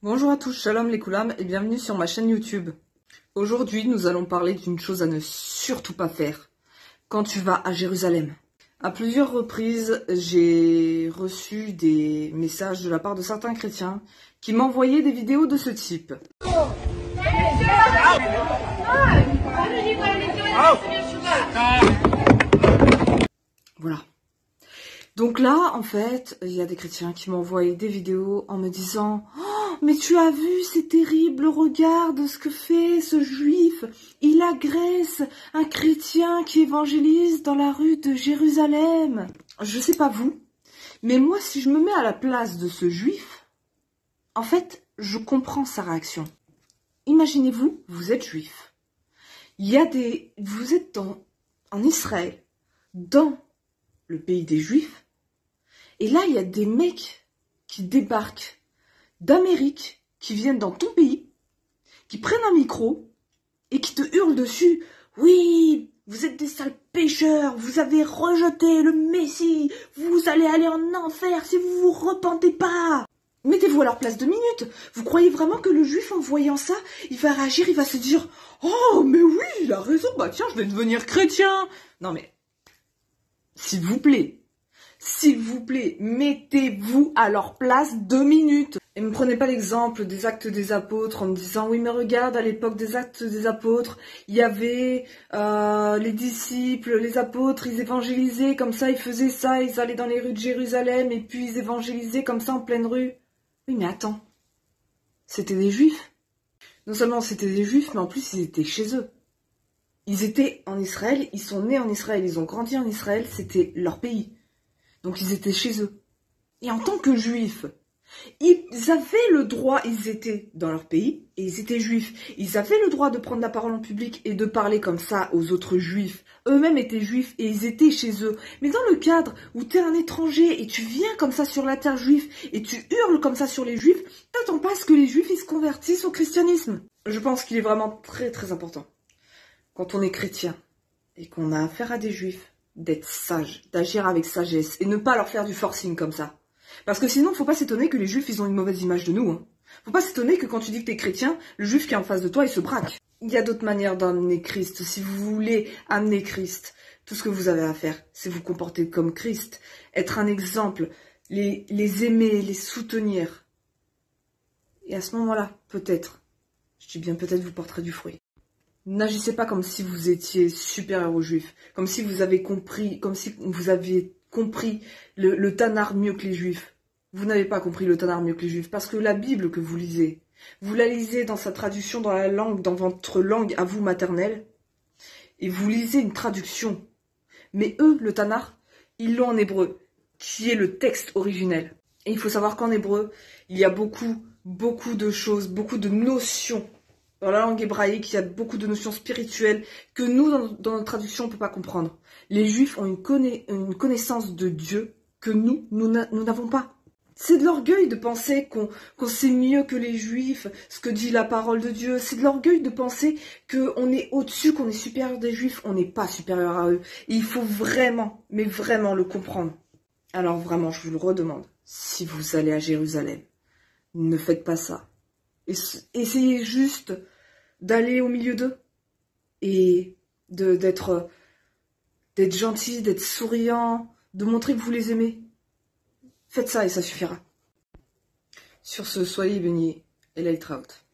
Bonjour à tous, shalom les koulam et bienvenue sur ma chaîne YouTube. Aujourd'hui, nous allons parler d'une chose à ne surtout pas faire quand tu vas à Jérusalem. À plusieurs reprises, j'ai reçu des messages de la part de certains chrétiens qui m'envoyaient des vidéos de ce type. Voilà. Donc là, en fait, il y a des chrétiens qui m'envoyaient des vidéos en me disant « Oh, mais tu as vu, c'est terrible, regarde ce que fait ce juif. Il agresse un chrétien qui évangélise dans la rue de Jérusalem. » Je sais pas vous, mais moi, si je me mets à la place de ce juif, en fait, je comprends sa réaction. Imaginez-vous, vous êtes juif. Vous êtes en Israël, dans le pays des Juifs, et là, il y a des mecs qui débarquent d'Amérique, qui viennent dans ton pays, qui prennent un micro et qui te hurlent dessus. Oui, vous êtes des sales pécheurs, vous avez rejeté le Messie, vous allez aller en enfer si vous vous repentez pas. Mettez-vous à leur place 2 minutes. Vous croyez vraiment que le juif, en voyant ça, il va réagir, il va se dire « Oh, mais oui, il a raison, bah tiens, je vais devenir chrétien. » Non mais, s'il vous plaît, mettez-vous à leur place 2 minutes. Et ne me prenez pas l'exemple des Actes des Apôtres en me disant « Oui, mais regarde, à l'époque des Actes des Apôtres, il y avait les disciples, les apôtres, ils évangélisaient comme ça, ils faisaient ça, ils allaient dans les rues de Jérusalem et puis ils évangélisaient comme ça en pleine rue. » Oui, mais attends, c'était des Juifs. Non seulement c'était des Juifs, mais en plus ils étaient chez eux. Ils étaient en Israël, ils sont nés en Israël, ils ont grandi en Israël, c'était leur pays. Donc ils étaient chez eux. Et en tant que juifs, ils avaient le droit, ils étaient dans leur pays, et ils étaient juifs. Ils avaient le droit de prendre la parole en public et de parler comme ça aux autres juifs. Eux-mêmes étaient juifs et ils étaient chez eux. Mais dans le cadre où tu es un étranger et tu viens comme ça sur la terre juive et tu hurles comme ça sur les juifs, t'attends pas à ce que les juifs ils se convertissent au christianisme. Je pense qu'il est vraiment très très important, quand on est chrétien et qu'on a affaire à des juifs, d'être sage, d'agir avec sagesse et ne pas leur faire du forcing comme ça. Parce que sinon, faut pas s'étonner que les juifs, ils ont une mauvaise image de nous. Hein. Faut pas s'étonner que quand tu dis que t'es chrétien, le juif qui est en face de toi, il se braque. Il y a d'autres manières d'amener Christ. Si vous voulez amener Christ, tout ce que vous avez à faire, c'est vous comporter comme Christ, être un exemple, les aimer, les soutenir. Et à ce moment-là, peut-être, je dis bien peut-être, vous porterez du fruit. N'agissez pas comme si vous étiez supérieur aux Juifs, comme si vous aviez compris le Tanakh mieux que les Juifs. Vous n'avez pas compris le Tanakh mieux que les Juifs, parce que la Bible que vous la lisez dans sa traduction dans la langue, dans votre langue à vous maternelle, et vous lisez une traduction. Mais eux, le Tanakh, ils l'ont en hébreu, qui est le texte originel. Et il faut savoir qu'en hébreu, il y a beaucoup de choses, beaucoup de notions. Dans la langue hébraïque, il y a beaucoup de notions spirituelles que nous, dans notre traduction, on ne peut pas comprendre. Les Juifs ont une connaissance de Dieu que nous n'avons pas. C'est de l'orgueil de penser qu'on sait mieux que les Juifs ce que dit la parole de Dieu. C'est de l'orgueil de penser qu'on est au-dessus, qu'on est supérieur des Juifs. On n'est pas supérieur à eux. Et il faut vraiment, mais vraiment le comprendre. Alors vraiment, je vous le redemande, si vous allez à Jérusalem, ne faites pas ça. Essayez juste d'aller au milieu d'eux et d'être gentil, d'être souriant, de montrer que vous les aimez. Faites ça et ça suffira. Sur ce, soyez bénis et light out.